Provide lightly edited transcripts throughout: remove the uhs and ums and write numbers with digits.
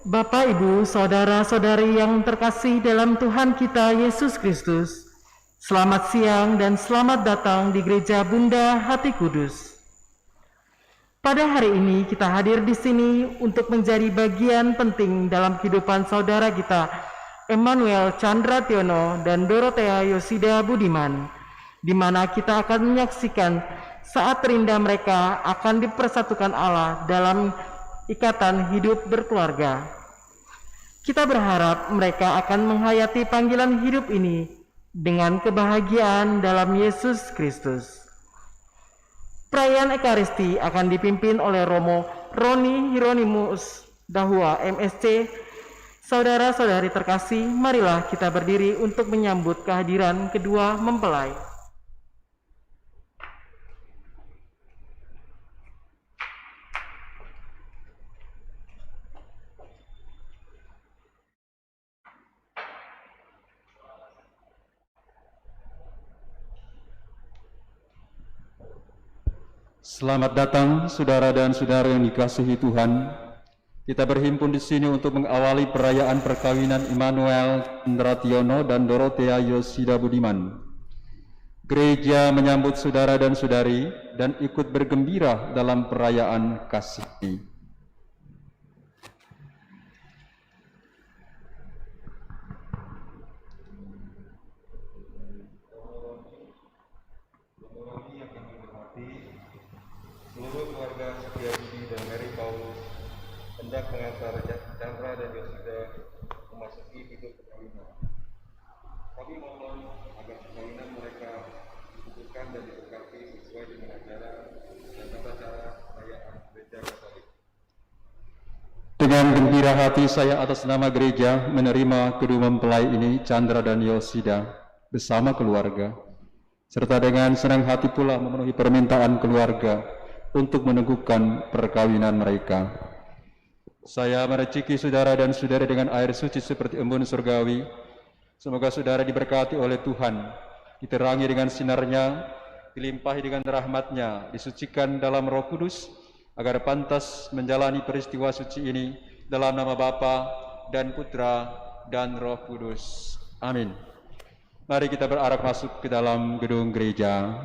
Bapak, Ibu, saudara-saudari yang terkasih dalam Tuhan kita Yesus Kristus, selamat siang dan selamat datang di Gereja Bunda Hati Kudus. Pada hari ini kita hadir di sini untuk menjadi bagian penting dalam kehidupan saudara kita, Emmanuel Chandra Tiono dan Dorothea Yosida Budiman, di mana kita akan menyaksikan saat terindah mereka akan dipersatukan Allah dalam ikatan hidup berkeluarga. Kita berharap mereka akan menghayati panggilan hidup ini dengan kebahagiaan dalam Yesus Kristus. Perayaan Ekaristi akan dipimpin oleh Romo Roni Hieronymus Dahua MSC. Saudara-saudari terkasih, marilah kita berdiri untuk menyambut kehadiran kedua mempelai. Selamat datang saudara dan saudara yang dikasihi Tuhan. Kita berhimpun di sini untuk mengawali perayaan perkawinan Immanuel Chandra Tiono dan Dorothea Yosida Budiman. Gereja menyambut saudara dan saudari dan ikut bergembira dalam perayaan kasih ini. Seluruh keluarga Setiabudi dan Mary Paulus hendak mengantar Chandra dan Yosida memasuki hidup perkawinan. Kami mohon agar perkawinan mereka ditentukan dan diberkati sesuai dengan ajaran dan tata cara perayaan Gereja Katolik. Dengan gembira hati saya atas nama gereja menerima kedua mempelai ini, Chandra dan Yosida, bersama keluarga, serta dengan senang hati pula memenuhi permintaan keluarga untuk meneguhkan perkawinan mereka. Saya mereciki saudara dan saudari dengan air suci seperti embun surgawi. Semoga saudara diberkati oleh Tuhan, diterangi dengan sinarnya, dilimpahi dengan rahmatnya, disucikan dalam Roh Kudus, agar pantas menjalani peristiwa suci ini dalam nama Bapa dan Putra dan Roh Kudus. Amin. Mari kita berarak masuk ke dalam gedung gereja.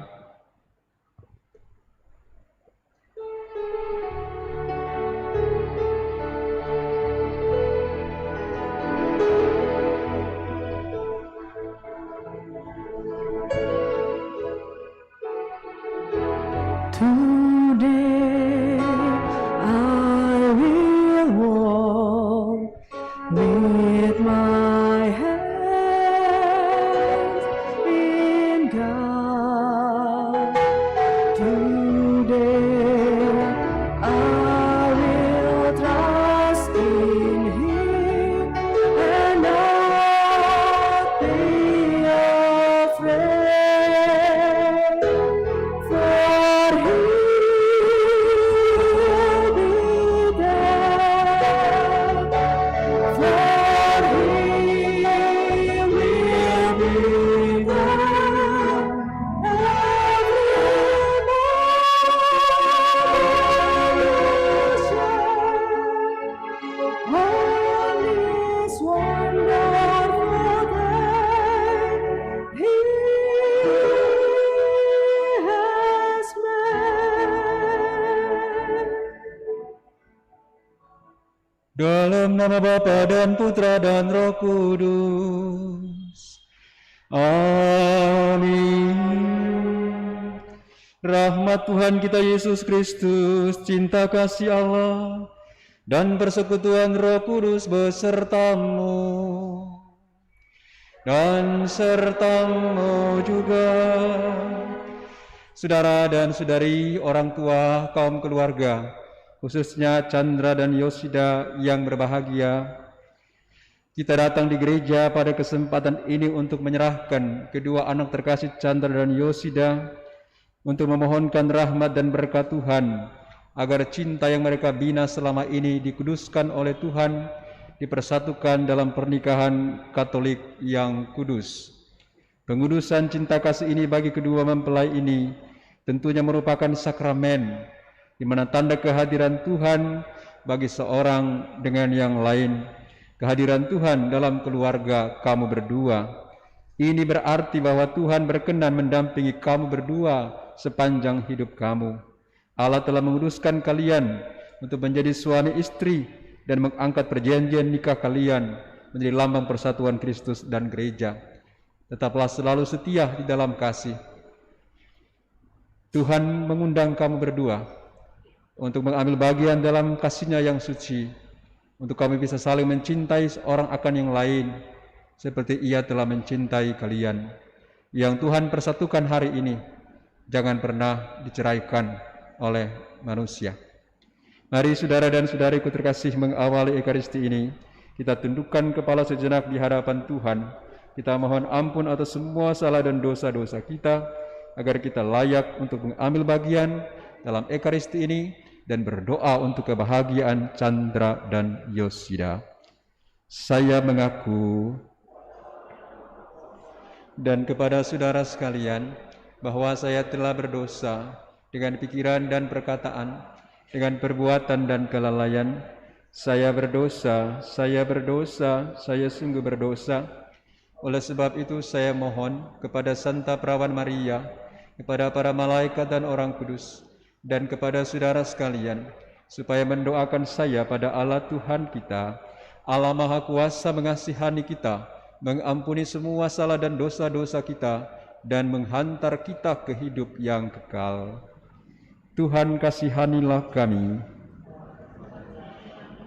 Today I will walk with my hands in God. Today I will trust in Him and not be afraid. For He will be there. For He will be there. On this wonderful day, He has made. Dalam nama Bapa dan Putra dan Roh Kudus. Amin. Rahmat Tuhan kita Yesus Kristus, cinta kasih Allah, dan persekutuan Roh Kudus besertamu dan sertamu juga. Saudara dan saudari, orang tua, kaum keluarga, khususnya Chandra dan Yosida yang berbahagia, kita datang di gereja pada kesempatan ini untuk menyerahkan kedua anak terkasih Chandra dan Yosida, untuk memohonkan rahmat dan berkat Tuhan, agar cinta yang mereka bina selama ini dikuduskan oleh Tuhan, dipersatukan dalam pernikahan Katolik yang kudus. Pengudusan cinta kasih ini bagi kedua mempelai ini tentunya merupakan sakramen, di mana tanda kehadiran Tuhan bagi seorang dengan yang lain. Kehadiran Tuhan dalam keluarga kamu berdua. Ini berarti bahwa Tuhan berkenan mendampingi kamu berdua sepanjang hidup kamu. Allah telah menguduskan kalian untuk menjadi suami istri dan mengangkat perjanjian nikah kalian menjadi lambang persatuan Kristus dan gereja. Tetaplah selalu setia di dalam kasih. Tuhan mengundang kamu berdua untuk mengambil bagian dalam kasih-Nya yang suci, untuk kami bisa saling mencintai seorang akan yang lain, seperti Ia telah mencintai kalian. Yang Tuhan persatukan hari ini, jangan pernah diceraikan oleh manusia. Mari saudara dan saudariku terkasih, mengawali Ekaristi ini, kita tundukkan kepala sejenak di hadapan Tuhan. Kita mohon ampun atas semua salah dan dosa-dosa kita, agar kita layak untuk mengambil bagian dalam Ekaristi ini dan berdoa untuk kebahagiaan Chandra dan Yosida. Saya mengaku dan kepada saudara sekalian bahwa saya telah berdosa dengan pikiran dan perkataan, dengan perbuatan dan kelalaian. Saya berdosa, saya sungguh berdosa. Oleh sebab itu saya mohon kepada Santa Perawan Maria, kepada para malaikat dan orang kudus, dan kepada saudara sekalian, supaya mendoakan saya pada Allah Tuhan kita. Allah Maha Kuasa mengasihani kita, mengampuni semua salah dan dosa-dosa kita, dan menghantar kita ke hidup yang kekal. Tuhan kasihanilah kami.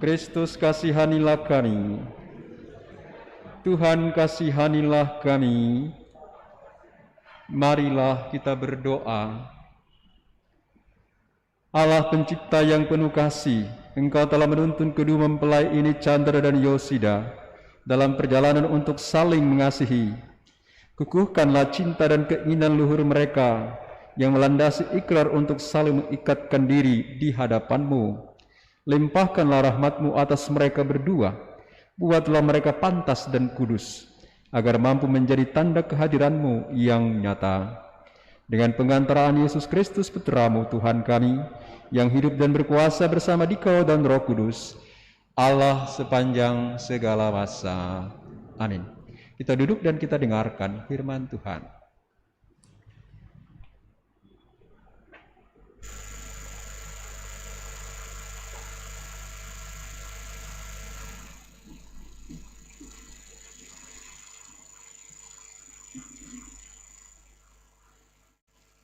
Kristus kasihanilah kami. Tuhan kasihanilah kami. Marilah kita berdoa. Allah pencipta yang penuh kasih, Engkau telah menuntun kedua mempelai ini, Chandra dan Yosida, dalam perjalanan untuk saling mengasihi. Kukuhkanlah cinta dan keinginan luhur mereka yang melandasi ikrar untuk saling mengikatkan diri di hadapan-Mu. Limpahkanlah rahmat-Mu atas mereka berdua. Buatlah mereka pantas dan kudus, agar mampu menjadi tanda kehadiran-Mu yang nyata. Dengan pengantaraan Yesus Kristus Putra-Mu Tuhan kami, yang hidup dan berkuasa bersama Dikau dan Roh Kudus, Allah sepanjang segala masa. Amin. Kita duduk dan kita dengarkan firman Tuhan.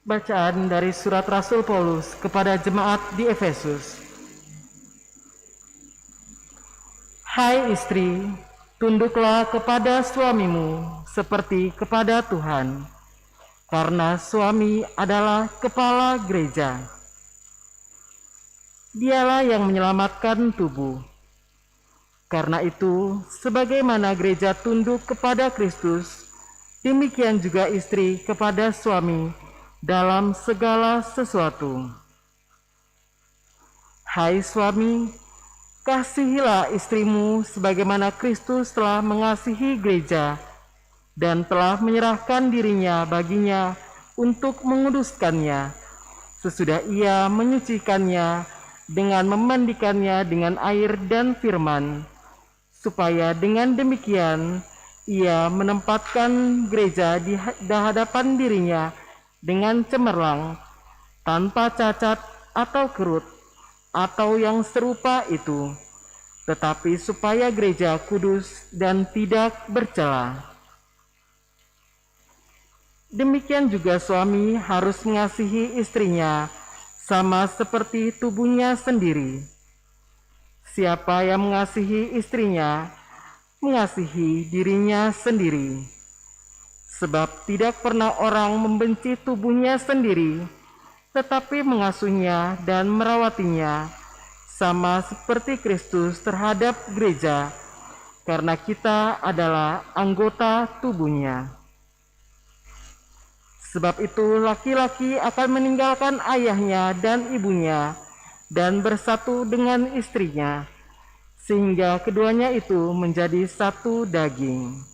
Bacaan dari surat Rasul Paulus kepada jemaat di Efesus. Hai istri, tunduklah kepada suamimu seperti kepada Tuhan, karena suami adalah kepala gereja. Dialah yang menyelamatkan tubuh. Karena itu, sebagaimana gereja tunduk kepada Kristus, demikian juga istri kepada suami dalam segala sesuatu. Hai suami, kasihilah istrimu sebagaimana Kristus telah mengasihi gereja dan telah menyerahkan dirinya baginya untuk menguduskannya, sesudah ia menyucikannya dengan memandikannya dengan air dan firman, supaya dengan demikian ia menempatkan gereja di hadapan dirinya dengan cemerlang, tanpa cacat atau kerut, atau yang serupa itu, tetapi supaya gereja kudus dan tidak bercela. Demikian juga suami harus mengasihi istrinya sama seperti tubuhnya sendiri. Siapa yang mengasihi istrinya, mengasihi dirinya sendiri. Sebab tidak pernah orang membenci tubuhnya sendiri, tetapi mengasuhnya dan merawatinya, sama seperti Kristus terhadap gereja, karena kita adalah anggota tubuhnya. Sebab itu laki-laki akan meninggalkan ayahnya dan ibunya, dan bersatu dengan istrinya, sehingga keduanya itu menjadi satu daging.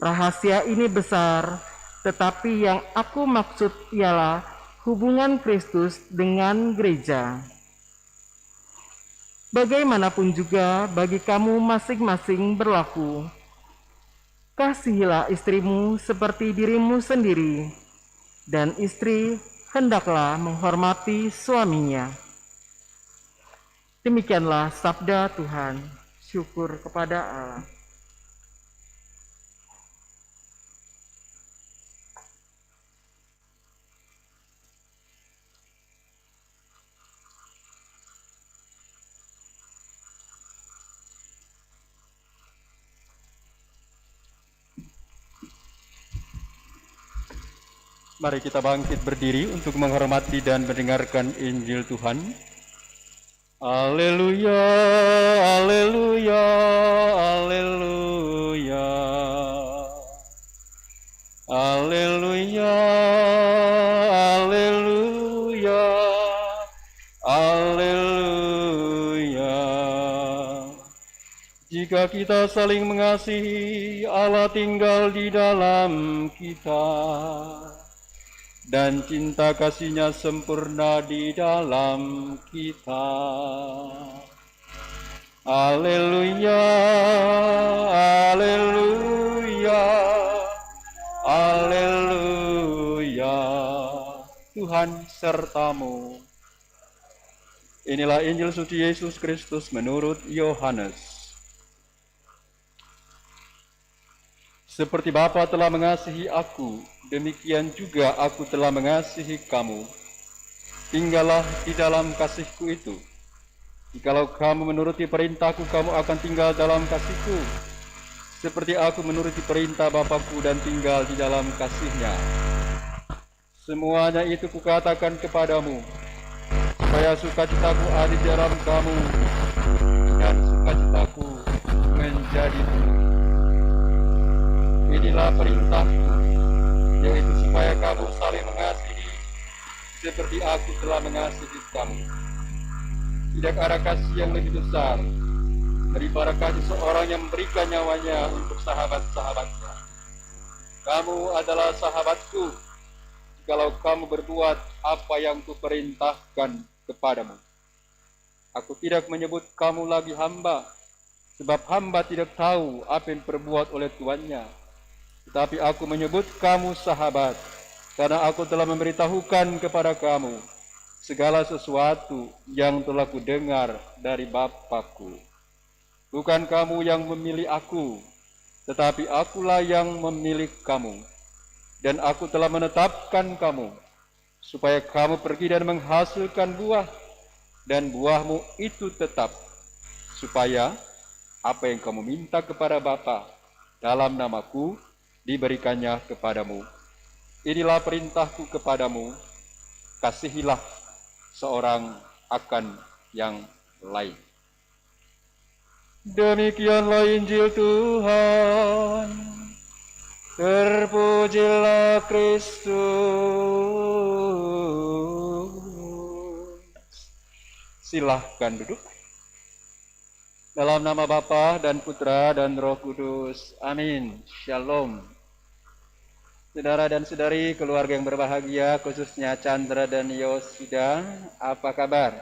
Rahasia ini besar, tetapi yang aku maksud ialah hubungan Kristus dengan gereja. Bagaimanapun juga bagi kamu masing-masing berlaku. Kasihilah istrimu seperti dirimu sendiri, dan istri hendaklah menghormati suaminya. Demikianlah sabda Tuhan. Syukur kepada Allah. Mari kita bangkit berdiri untuk menghormati dan mendengarkan Injil Tuhan. Haleluya, haleluya, haleluya. Haleluya, haleluya, haleluya. Jika kita saling mengasihi, Allah tinggal di dalam kita. Dan cinta kasih-Nya sempurna di dalam kita. Haleluya, haleluya, haleluya. Tuhan sertamu. Inilah Injil suci Yesus Kristus menurut Yohanes. Seperti Bapa telah mengasihi aku, demikian juga aku telah mengasihi kamu. Tinggallah di dalam kasihku itu. Jikalau kamu menuruti perintahku, kamu akan tinggal dalam kasihku. Seperti aku menuruti perintah Bapakku dan tinggal di dalam kasihnya. Semuanya itu kukatakan kepadamu, supaya sukacitaku ada di dalam kamu, dan sukacitaku menjadi penuh. Inilah perintahku, yaitu supaya kamu saling mengasihi, seperti aku telah mengasihi kamu. Tidak ada kasih yang lebih besar daripada kasih seorang yang memberikan nyawanya untuk sahabat-sahabatnya. Kamu adalah sahabatku, jikalau kamu berbuat apa yang kuperintahkan kepadamu. Aku tidak menyebut kamu lagi hamba, sebab hamba tidak tahu apa yang diperbuat oleh tuannya. Tetapi aku menyebut kamu sahabat, karena aku telah memberitahukan kepada kamu segala sesuatu yang telah kudengar dari Bapakku. Bukan kamu yang memilih aku, tetapi akulah yang memilih kamu. Dan aku telah menetapkan kamu, supaya kamu pergi dan menghasilkan buah, dan buahmu itu tetap, supaya apa yang kamu minta kepada Bapa dalam namaku, diberikannya kepadamu. Inilah perintahku kepadamu, kasihilah seorang akan yang lain. Demikianlah Injil Tuhan. Terpujilah Kristus. Silahkan duduk. Dalam nama Bapa dan Putra dan Roh Kudus. Amin. Shalom. Saudara dan saudari, keluarga yang berbahagia, khususnya Chandra dan Yosida, apa kabar?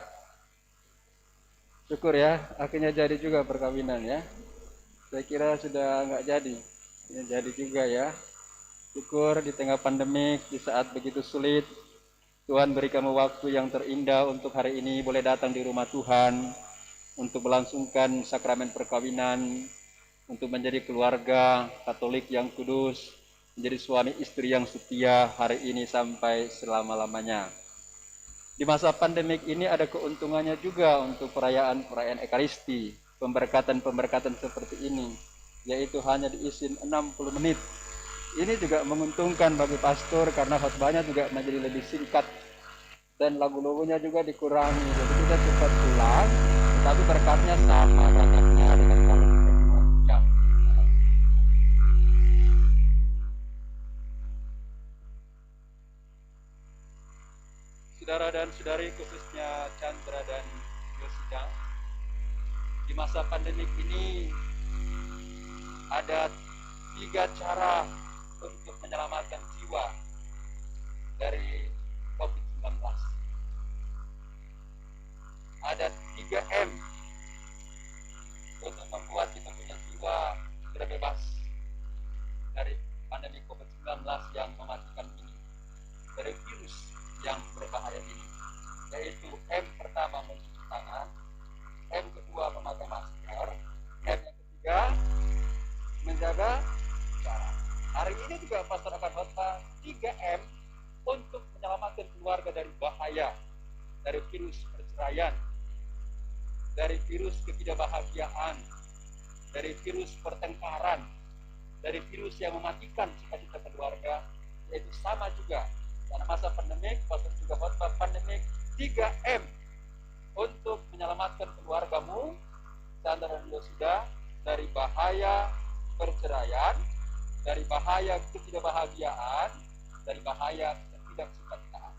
Syukur ya, akhirnya jadi juga perkawinan ya. Saya kira sudah nggak jadi. Ya, jadi juga ya. Syukur di tengah pandemik, di saat begitu sulit, Tuhan beri kamu waktu yang terindah untuk hari ini boleh datang di rumah Tuhan, untuk melangsungkan sakramen perkawinan, untuk menjadi keluarga Katolik yang kudus, menjadi suami istri yang setia hari ini sampai selama-lamanya. Di masa pandemik ini ada keuntungannya juga untuk perayaan-perayaan Ekaristi, pemberkatan-pemberkatan seperti ini, yaitu hanya diisi 60 menit. Ini juga menguntungkan bagi pastor karena khotbahnya juga menjadi lebih singkat dan lagu-lagunya juga dikurangi, jadi kita cepat pulang. Tapi berkatnya sama, berkatnya dengan kalau kita 2 jam. Saudara dan saudari, khususnya Chandra dan Yosida, di masa pandemik ini ada 3 cara untuk menyelamatkan jiwa dari COVID-19. Ada 3M juga pastor akan khotbah 3M untuk menyelamatkan keluarga dari bahaya, dari virus perceraian, dari virus ketidakbahagiaan, dari virus pertengkaran, dari virus yang mematikan cita-cita keluarga, yaitu sama juga. Karena masa pandemik, pastor juga khotbah pandemik 3M untuk menyelamatkan keluargamu, Chandra dan Yosida, dari bahaya perceraian, dari bahaya ketidakbahagiaan, dari bahaya ketidaksukacitaan.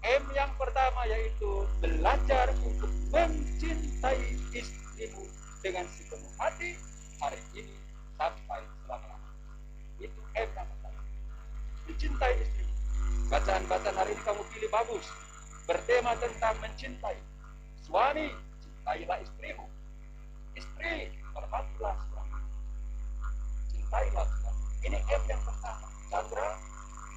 M yang pertama yaitu belajar untuk mencintai istrimu dengan sepenuh hati hari ini sampai selama-lamanya. Itu M yang pertama. Mencintai istrimu. Bacaan-bacaan hari ini kamu pilih bagus. Bertema tentang mencintai. Suami, cintailah istrimu. Istri, hormatilah suami. Cintailah suami. Ini M yang pertama. Chandra,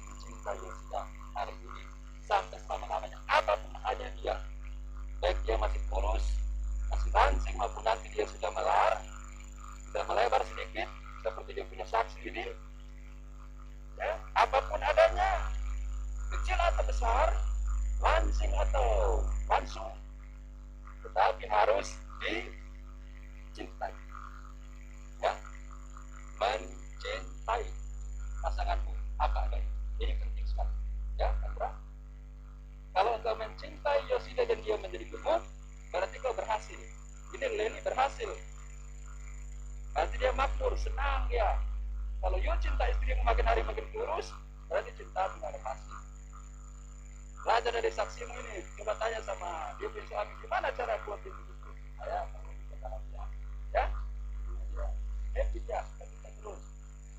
mencintai Yosida hari ini sampai selama-lamanya. Apapun hanya dia, baik dia masih kurus, masih langsing, maupun nanti dia sudah melebar sedikit, seperti dia punya saksi ini, ya, apapun adanya, kecil atau besar, langsing atau langsung, tetapi harus dicintai. Ya, mencintai pasanganmu apa adanya. Ini penting sekali. Ya, Chandra. Kalau engkau mencintai Yosida dan dia menjadi gemuk, berarti kau berhasil. Ini Leni berhasil. Berarti dia makmur, senang ya. Kalau you cinta istri yang makin hari makin kurus, berarti cinta tidak berhasil. Belajar dari saksimu ini, coba tanya sama dia punya suami, gimana cara buat itu? Saya mau berjalan ya. Ya? Happy ya, kita terus.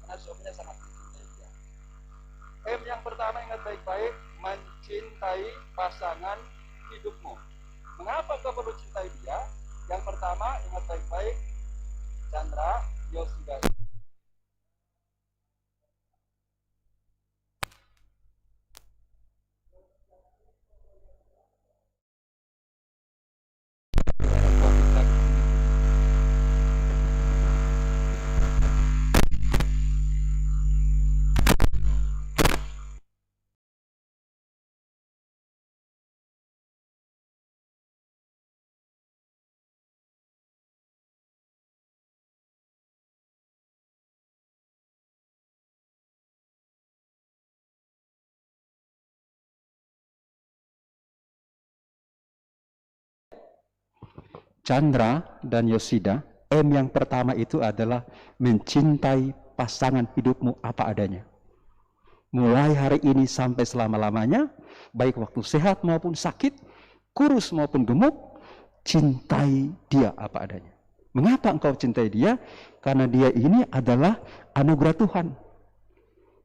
Karena suaminya sangat mencintai dia. M yang pertama, ingat baik-baik, mencintai pasangan hidupmu. Mengapa kau perlu cintai dia? Yang pertama, ingat baik-baik, Chandra, Yosida. Chandra dan Yosida, M yang pertama itu adalah mencintai pasangan hidupmu apa adanya. Mulai hari ini sampai selama-lamanya, baik waktu sehat maupun sakit, kurus maupun gemuk, cintai dia apa adanya. Mengapa engkau cintai dia? Karena dia ini adalah anugerah Tuhan.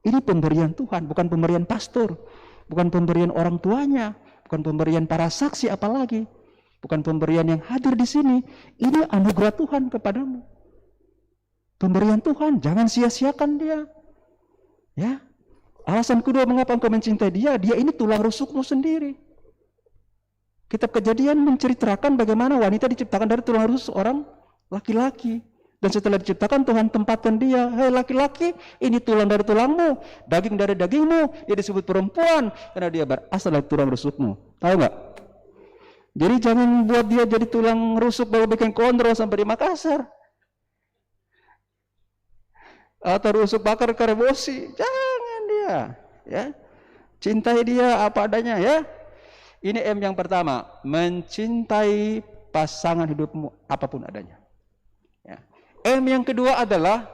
Ini pemberian Tuhan, bukan pemberian pastor, bukan pemberian orang tuanya, bukan pemberian para saksi apalagi. Bukan pemberian yang hadir di sini. Ini anugerah Tuhan kepadamu. Pemberian Tuhan, jangan sia-siakan dia. Ya. Alasan kedua mengapa engkau mencintai dia, dia ini tulang rusukmu sendiri. Kitab Kejadian menceritakan bagaimana wanita diciptakan dari tulang rusuk orang laki-laki. Dan setelah diciptakan Tuhan tempatkan dia, hei laki-laki, ini tulang dari tulangmu, daging dari dagingmu, dia disebut perempuan karena dia berasal dari tulang rusukmu. Tahu nggak? Jadi jangan buat dia jadi tulang rusuk baru bikin kontrol sampai di Makassar. Atau rusuk bakar karebosi. Jangan dia. Ya. Cintai dia apa adanya ya. Ini M yang pertama. Mencintai pasangan hidupmu apapun adanya. Ya. M yang kedua adalah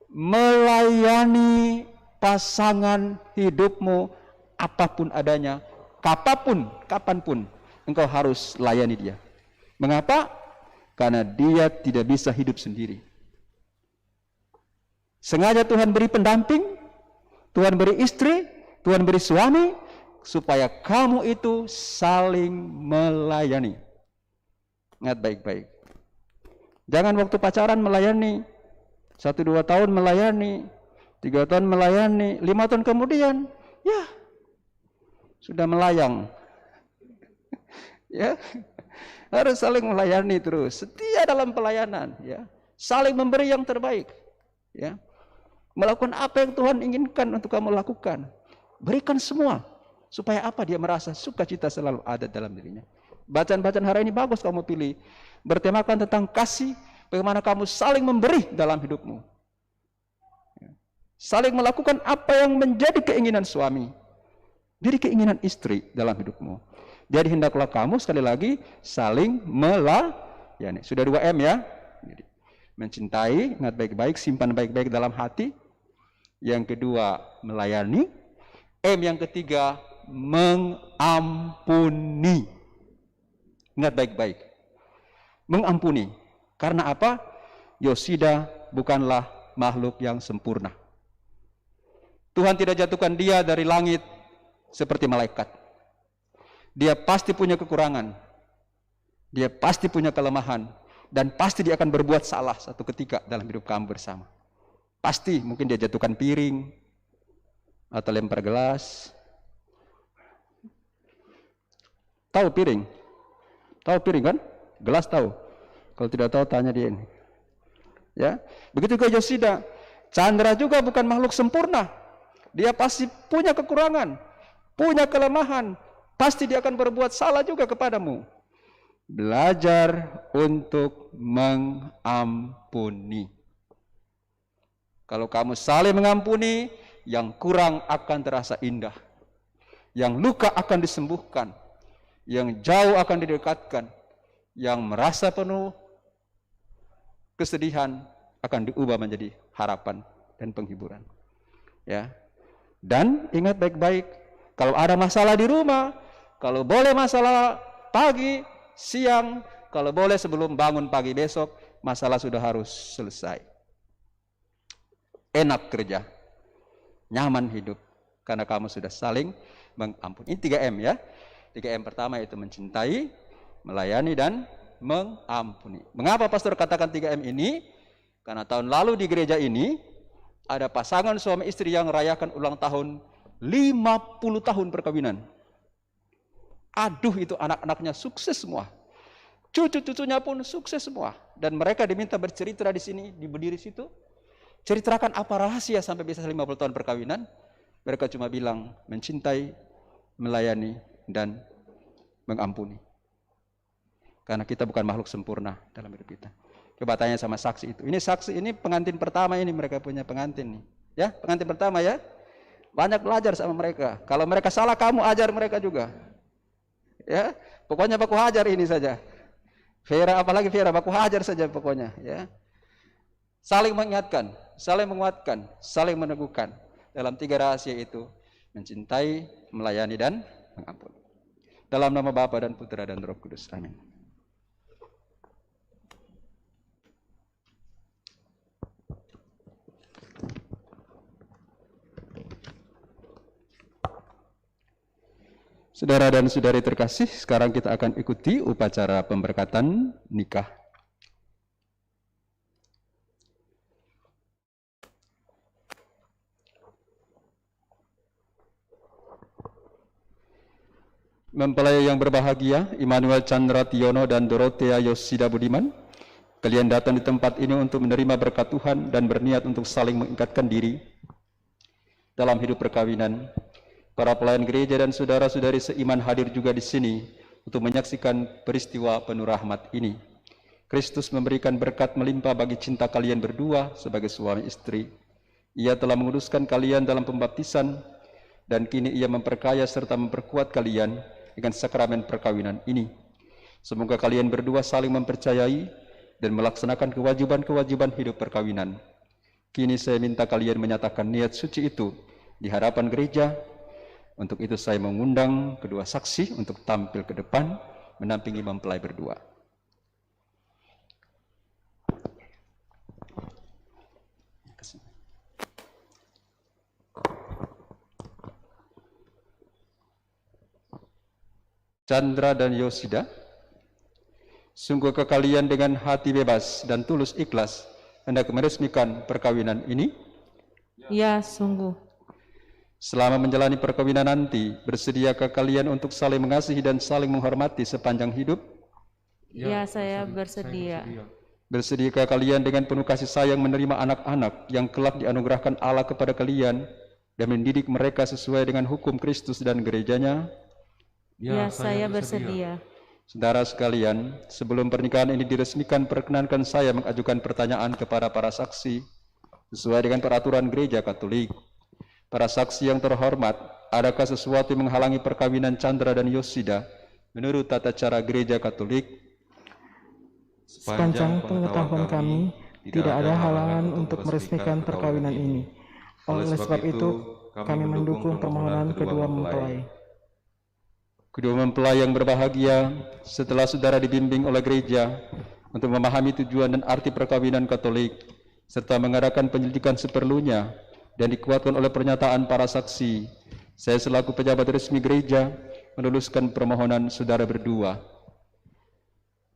melayani pasangan hidupmu apapun adanya. Kapanpun. Engkau harus layani dia. Mengapa? Karena dia tidak bisa hidup sendiri. Sengaja Tuhan beri pendamping, Tuhan beri istri, Tuhan beri suami, supaya kamu itu saling melayani. Ingat baik-baik. Jangan waktu pacaran melayani, 1-2 tahun melayani, 3 tahun melayani, 5 tahun kemudian, ya sudah melayang. Ya, harus saling melayani terus, setia dalam pelayanan, ya, saling memberi yang terbaik, ya. Melakukan apa yang Tuhan inginkan untuk kamu lakukan. Berikan semua. Supaya apa? Dia merasa sukacita selalu ada dalam dirinya. Bacaan-bacaan hari ini bagus kamu pilih. Bertemakan tentang kasih, bagaimana kamu saling memberi dalam hidupmu. Saling melakukan apa yang menjadi keinginan suami, jadi keinginan istri dalam hidupmu. Jadi hendaklah kamu sekali lagi saling melayani. Sudah 2M ya. Jadi, mencintai, ingat baik-baik, simpan baik-baik dalam hati. Yang kedua, melayani. M yang ketiga, mengampuni. Ingat baik-baik. Mengampuni. Karena apa? Yosida bukanlah makhluk yang sempurna. Tuhan tidak jatuhkan dia dari langit seperti malaikat. Dia pasti punya kekurangan. Dia pasti punya kelemahan. Dan pasti dia akan berbuat salah satu ketika dalam hidup kamu bersama. Pasti mungkin dia jatuhkan piring. Atau lempar gelas. Tahu piring? Tahu piring kan? Gelas tahu. Kalau tidak tahu tanya dia ini. Ya, begitu juga Yosida. Chandra juga bukan makhluk sempurna. Dia pasti punya kekurangan, punya kelemahan. Pasti dia akan berbuat salah juga kepadamu. Belajar untuk mengampuni. Kalau kamu saling mengampuni, yang kurang akan terasa indah. Yang luka akan disembuhkan. Yang jauh akan didekatkan. Yang merasa penuh kesedihan akan diubah menjadi harapan dan penghiburan. Ya. Dan ingat baik-baik, kalau ada masalah di rumah, kalau boleh masalah pagi, siang, kalau boleh sebelum bangun pagi besok, masalah sudah harus selesai. Enak kerja, nyaman hidup, karena kamu sudah saling mengampuni. Ini 3M ya. 3M pertama itu mencintai, melayani, dan mengampuni. Mengapa pastor katakan 3M ini? Karena tahun lalu di gereja ini ada pasangan suami istri yang merayakan ulang tahun 50 tahun perkawinan. Aduh, itu anak-anaknya sukses semua. Cucu-cucunya pun sukses semua. Dan mereka diminta bercerita di sini, di berdiri situ. Ceritakan apa rahasia sampai bisa 50 tahun perkawinan. Mereka cuma bilang mencintai, melayani, dan mengampuni. Karena kita bukan makhluk sempurna dalam hidup kita. Coba tanya sama saksi itu. Ini saksi, ini pengantin pertama ini, mereka punya pengantin nih. Ya, pengantin pertama ya. Banyak belajar sama mereka. Kalau mereka salah, kamu ajar mereka juga. Ya, pokoknya baku hajar ini saja. Vera, apalagi Vera, baku hajar saja pokoknya. Ya, saling mengingatkan, saling menguatkan, saling meneguhkan. Dalam 3 rahasia itu, mencintai, melayani, dan mengampuni. Dalam nama Bapa dan Putra dan Roh Kudus. Amin. Saudara dan saudari terkasih, sekarang kita akan ikuti upacara pemberkatan nikah. Mempelai yang berbahagia, Immanuel Chandra Tiono dan Dorothea Yosida Budiman, kalian datang di tempat ini untuk menerima berkat Tuhan dan berniat untuk saling mengikatkan diri dalam hidup perkawinan. Para pelayan gereja dan saudara-saudari seiman hadir juga di sini untuk menyaksikan peristiwa penuh rahmat ini. Kristus memberikan berkat melimpah bagi cinta kalian berdua sebagai suami istri. Ia telah menguduskan kalian dalam pembaptisan, dan kini ia memperkaya serta memperkuat kalian dengan sakramen perkawinan ini. Semoga kalian berdua saling mempercayai dan melaksanakan kewajiban-kewajiban hidup perkawinan. Kini saya minta kalian menyatakan niat suci itu di hadapan gereja. Untuk itu saya mengundang kedua saksi untuk tampil ke depan mendampingi mempelai berdua. Chandra dan Yosida, sungguh kalian dengan hati bebas dan tulus ikhlas hendak meresmikan perkawinan ini? Ya, sungguh. Selama menjalani perkawinan nanti, bersediakah kalian untuk saling mengasihi dan saling menghormati sepanjang hidup? Ya, saya bersedia. Bersediakah kalian dengan penuh kasih sayang menerima anak-anak yang kelak dianugerahkan Allah kepada kalian dan mendidik mereka sesuai dengan hukum Kristus dan gerejanya? Ya, saya bersedia. Saudara sekalian, sebelum pernikahan ini diresmikan, perkenankan saya mengajukan pertanyaan kepada para saksi sesuai dengan peraturan Gereja Katolik. Para saksi yang terhormat, adakah sesuatu yang menghalangi perkawinan Chandra dan Yosida menurut tata cara Gereja Katolik? Sepanjang pengetahuan kami, tidak ada halangan untuk meresmikan perkawinan ini. Oleh sebab itu, kami mendukung permohonan kedua mempelai. Kedua mempelai yang berbahagia, setelah saudara dibimbing oleh gereja untuk memahami tujuan dan arti perkawinan Katolik, serta mengadakan penyelidikan seperlunya dan dikuatkan oleh pernyataan para saksi, saya selaku pejabat resmi gereja menuliskan permohonan saudara berdua.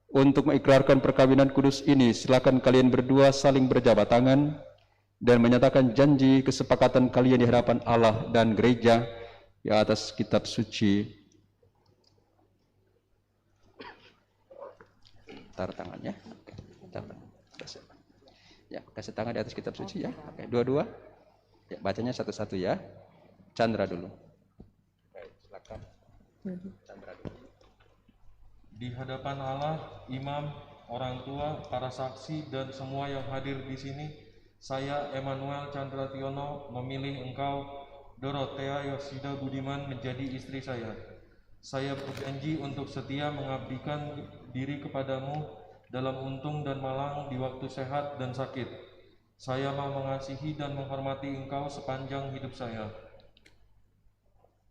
Untuk mengikrarkan perkawinan kudus ini, silakan kalian berdua saling berjabat tangan dan menyatakan janji kesepakatan kalian di hadapan Allah dan gereja di atas kitab suci. Taruh tangannya. Ya, kasih tangan di atas kitab suci ya. Oke, dua-dua. Ya, bacanya satu-satu ya. Chandra dulu. Oke, silakan. Chandra dulu. Di hadapan Allah, imam, orang tua, para saksi, dan semua yang hadir di sini, saya, Emmanuel Chandra Tiono, memilih engkau, Dorothea Yosida Budiman, menjadi istri saya. Saya berjanji untuk setia mengabdikan diri kepadamu dalam untung dan malang di waktu sehat dan sakit. Saya mau mengasihi dan menghormati engkau sepanjang hidup saya.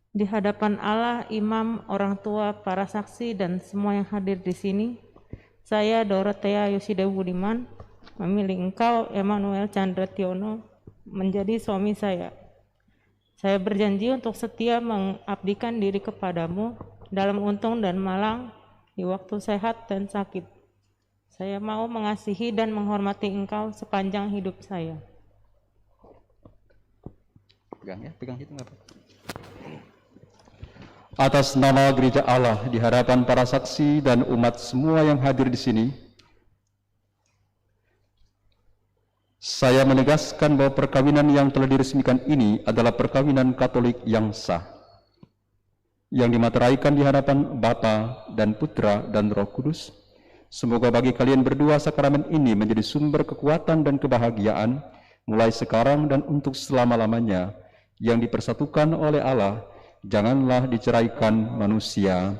Di hadapan Allah, imam, orang tua, para saksi, dan semua yang hadir di sini, saya, Dorothea Yosida Budiman, memilih engkau, Emmanuel Chandra Tiono, menjadi suami saya. Saya berjanji untuk setia mengabdikan diri kepadamu dalam untung dan malang di waktu sehat dan sakit. Saya mau mengasihi dan menghormati engkau sepanjang hidup saya. Pegang ya, pegang itu nggak apa. Atas nama Gereja Allah di hadapan para saksi dan umat semua yang hadir di sini, saya menegaskan bahwa perkawinan yang telah diresmikan ini adalah perkawinan Katolik yang sah, yang dimateraikan di hadapan Bapa dan Putra dan Roh Kudus. Semoga bagi kalian berdua sakramen ini menjadi sumber kekuatan dan kebahagiaan mulai sekarang dan untuk selama-lamanya, yang dipersatukan oleh Allah, janganlah diceraikan manusia.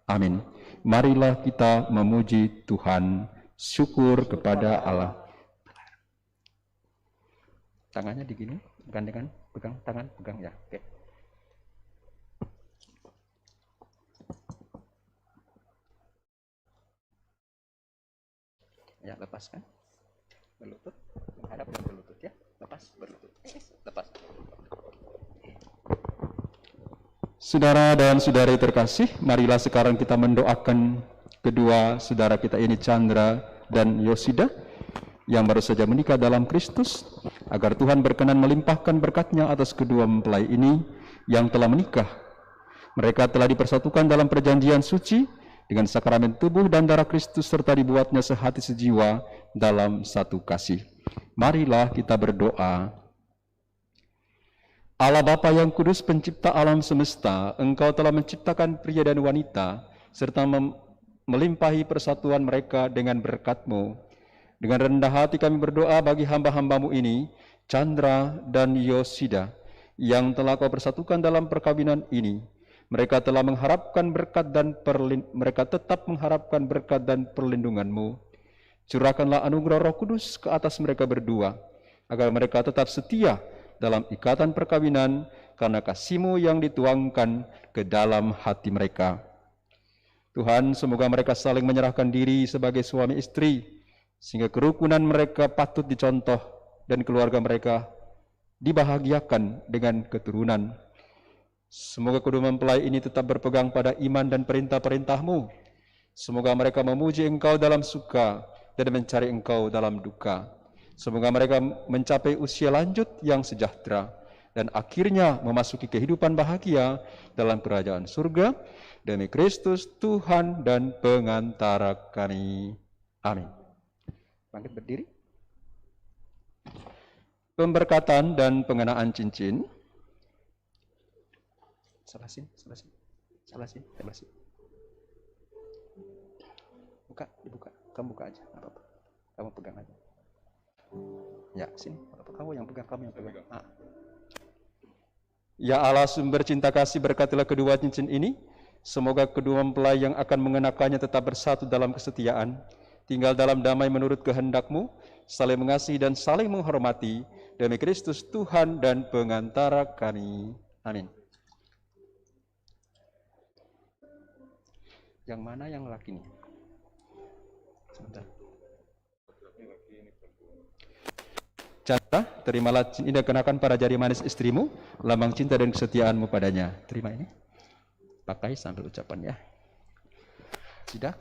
Amin. Marilah kita memuji Tuhan. Syukur kepada Allah. Tangannya digini, gandengan, pegang tangan, pegang ya. Oke. Ya, lepaskan. Berlutut, menghadap dan berlutut ya. Lepas, berlutut. Lepas. Saudara dan saudari terkasih, marilah sekarang kita mendoakan kedua saudara kita ini, Chandra dan Yosida, yang baru saja menikah dalam Kristus, agar Tuhan berkenan melimpahkan berkat-Nya atas kedua mempelai ini yang telah menikah. Mereka telah dipersatukan dalam perjanjian suci dengan sakramen tubuh dan darah Kristus, serta dibuatnya sehati sejiwa dalam satu kasih. Marilah kita berdoa. Allah Bapa yang kudus, pencipta alam semesta, Engkau telah menciptakan pria dan wanita, serta melimpahi persatuan mereka dengan berkat-Mu. Dengan rendah hati kami berdoa bagi hamba-hamba-Mu ini, Chandra dan Yosida, yang telah Kau persatukan dalam perkawinan ini. Mereka telah mengharapkan berkat dan mereka tetap mengharapkan berkat dan perlindungan-Mu. Curahkanlah anugerah Roh Kudus ke atas mereka berdua, agar mereka tetap setia dalam ikatan perkawinan karena kasih-Mu yang dituangkan ke dalam hati mereka. Tuhan, semoga mereka saling menyerahkan diri sebagai suami istri, sehingga kerukunan mereka patut dicontoh dan keluarga mereka dibahagiakan dengan keturunan. Semoga kedua mempelai ini tetap berpegang pada iman dan perintah-perintah-Mu. Semoga mereka memuji Engkau dalam suka dan mencari Engkau dalam duka. Semoga mereka mencapai usia lanjut yang sejahtera dan akhirnya memasuki kehidupan bahagia dalam kerajaan surga. Demi Kristus Tuhan dan pengantara kami. Amin. Bangkit berdiri. Pemberkatan dan pengenaan cincin. Salah sini. Dibuka. Kamu buka aja, nggak apa-apa. Kamu pegang aja. Ya, sini. Kamu yang pegang. Ya Allah, sumber cinta kasih, berkatilah kedua cincin ini. Semoga kedua mempelai yang akan mengenakannya tetap bersatu dalam kesetiaan, tinggal dalam damai menurut kehendak-Mu, saling mengasihi dan saling menghormati, demi Kristus Tuhan dan pengantara kami. Amin. Yang mana yang laki nih? Sebentar. Chandra, terimalah cincin yang kenakan pada jari manis istrimu, lambang cinta dan kesetiaanmu padanya. Terima ini. Pakai sambil ucapan ya.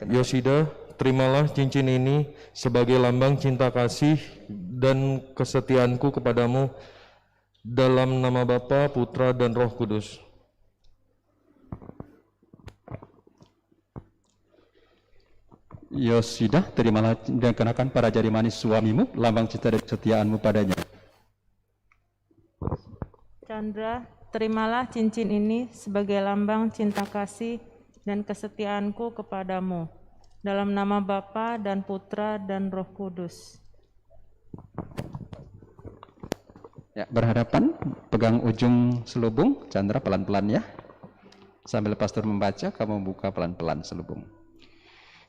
Yosida, terimalah cincin ini sebagai lambang cinta kasih dan kesetiaanku kepadamu, dalam nama Bapa, Putra, dan Roh Kudus. Yosida, terimalah dan kenakan pada jari manis suamimu, lambang cinta dan kesetiaanmu padanya. Chandra, terimalah cincin ini sebagai lambang cinta kasih dan kesetiaanku kepadamu, dalam nama Bapa dan Putra dan Roh Kudus. Ya, berhadapan, pegang ujung selubung, Chandra pelan-pelan ya. Sambil pastor membaca, kamu buka pelan-pelan selubung.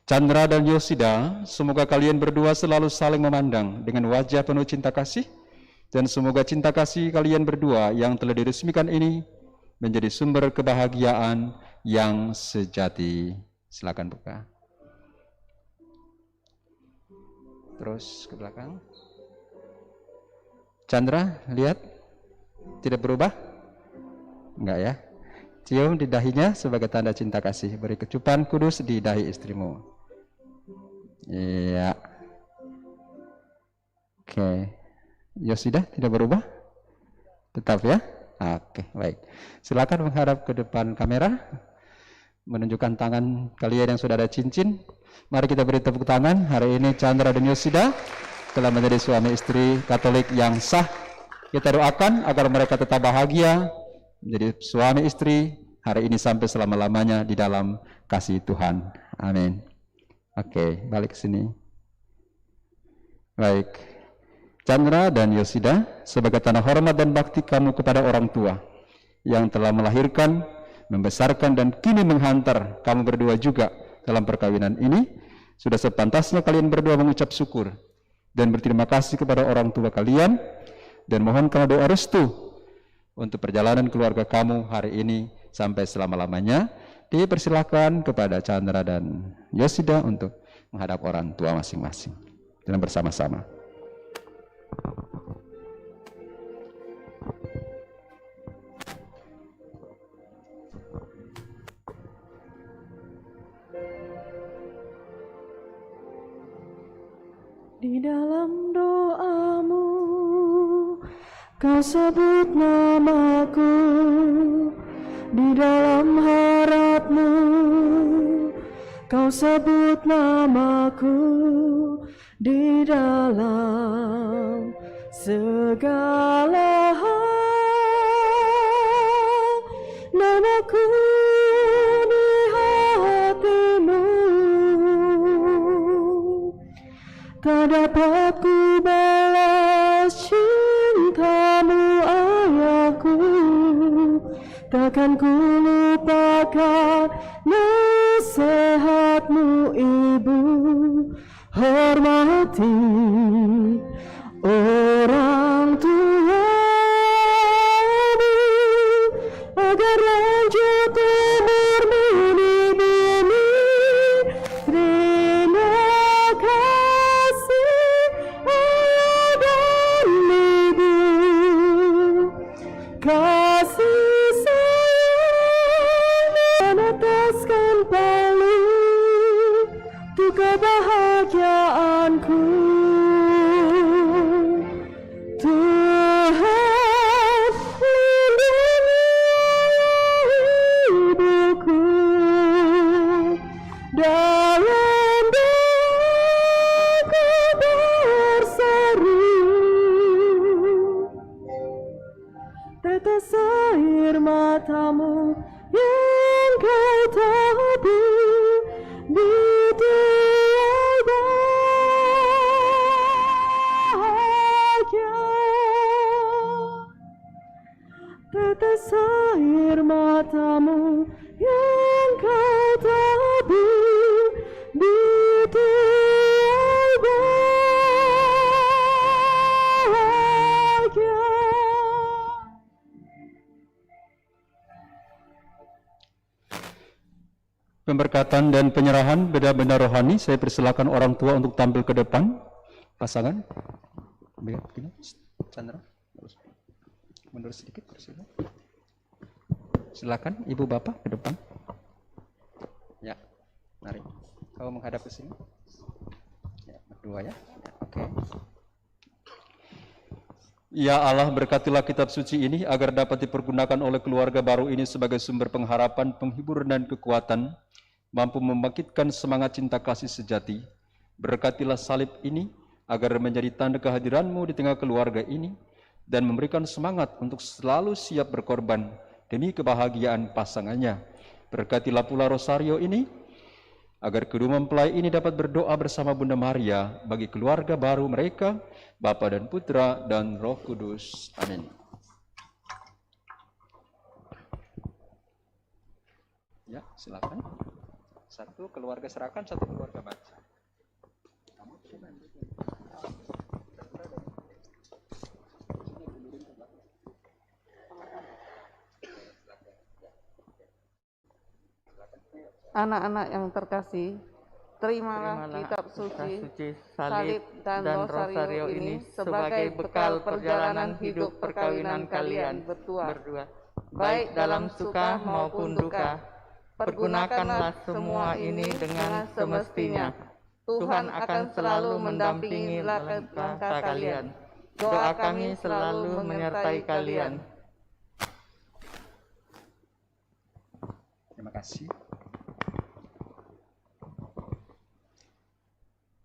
Chandra dan Yosida, semoga kalian berdua selalu saling memandang dengan wajah penuh cinta kasih, dan semoga cinta kasih kalian berdua yang telah diresmikan ini menjadi sumber kebahagiaan yang sejati. Silakan buka. Terus ke belakang. Chandra, lihat. Tidak berubah? Enggak ya? Cium di dahinya sebagai tanda cinta kasih. Beri kecupan kudus di dahi istrimu. Iya. Oke. Yosida tidak berubah? Tetap ya? Oke, baik. Silakan menghadap ke depan kamera. Menunjukkan tangan kalian yang sudah ada cincin. Mari kita beri tepuk tangan. Hari ini Chandra dan Yosida telah menjadi suami istri Katolik yang sah. Kita doakan agar mereka tetap bahagia menjadi suami istri hari ini sampai selama-lamanya di dalam kasih Tuhan. Amin. Oke, balik ke sini. Baik. Chandra dan Yosida, sebagai tanda hormat dan bakti kamu kepada orang tua yang telah melahirkan, membesarkan, dan kini menghantar kamu berdua juga dalam perkawinan ini, sudah sepantasnya kalian berdua mengucap syukur dan berterima kasih kepada orang tua kalian, dan mohon kamu doa restu untuk perjalanan keluarga kamu hari ini sampai selama-lamanya. Dipersilakan kepada Chandra dan Yosida untuk menghadap orang tua masing-masing dan bersama-sama. Di dalam doamu kau sebut namaku, di dalam harapmu kau sebut namaku, di dalam segala hal namaku di hatimu. Tak dapat ku balas cintamu ayahku, takkan ku lupakan nasihatmu ibu. Hormati orang tuamu agar lanjut umurmu di bumi. Terima kasih ayah dan ibu, kasih sayang menetaskan palu untuk kebahagiaanku. matamu yang kau tabur di tiada bahagia. Tetes air matamu yang kau tabur di tiada bahagia. Pemberkatan dan penyerahan benda-benda rohani, saya persilakan orang tua untuk tampil ke depan. Pasangan, begini, Chandra, mundur sedikit, silakan ibu bapak ke depan. Ya, mari, kau menghadap ke sini. Ya, berdua ya, oke. Ya Allah, berkatilah kitab suci ini agar dapat dipergunakan oleh keluarga baru ini sebagai sumber pengharapan, penghibur dan kekuatan, mampu membangkitkan semangat cinta kasih sejati. Berkatilah salib ini agar menjadi tanda kehadiran-Mu di tengah keluarga ini dan memberikan semangat untuk selalu siap berkorban demi kebahagiaan pasangannya. Berkatilah pula rosario ini agar kedua mempelai ini dapat berdoa bersama Bunda Maria bagi keluarga baru mereka, Bapa dan Putra dan Roh Kudus. Amin. Ya, silakan. Satu keluarga serahkan, satu keluarga baca. Anak-anak yang terkasih, terimalah kitab suci, salib dan rosario ini sebagai bekal perjalanan hidup perkawinan kalian berdua, baik dalam suka maupun duka. Pergunakanlah semua ini dengan semestinya. Tuhan akan selalu mendampingi langkah kalian. Doa kami selalu menyertai kalian. Terima kasih.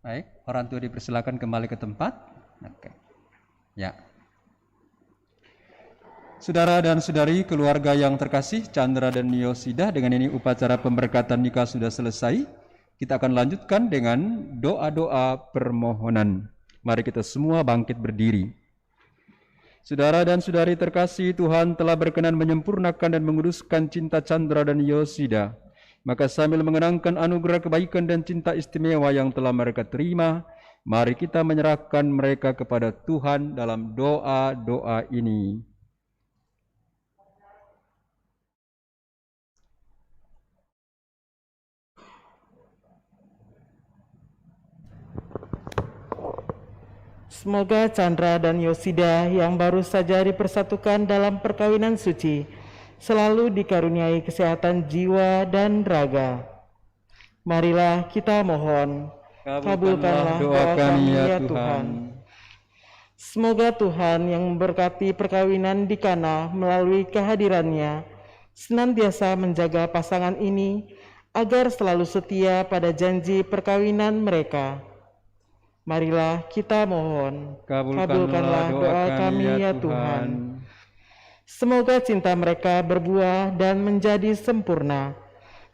Baik, orang tua dipersilakan kembali ke tempat. Oke. Ya. Saudara dan saudari keluarga yang terkasih, Chandra dan Yosida, dengan ini upacara pemberkatan nikah sudah selesai. Kita akan lanjutkan dengan doa-doa permohonan. Mari kita semua bangkit berdiri. Saudara dan saudari terkasih, Tuhan telah berkenan menyempurnakan dan menguduskan cinta Chandra dan Yosida. Maka sambil mengenangkan anugerah kebaikan dan cinta istimewa yang telah mereka terima, mari kita menyerahkan mereka kepada Tuhan dalam doa-doa ini. Semoga Chandra dan Yosida yang baru saja dipersatukan dalam perkawinan suci selalu dikaruniai kesehatan jiwa dan raga. Marilah kita mohon, kabulkanlah doa kami ya Tuhan. Semoga Tuhan yang memberkati perkawinan di Kana melalui kehadirannya senantiasa menjaga pasangan ini agar selalu setia pada janji perkawinan mereka. Marilah kita mohon, kabulkanlah doa kami ya Tuhan. Semoga cinta mereka berbuah dan menjadi sempurna.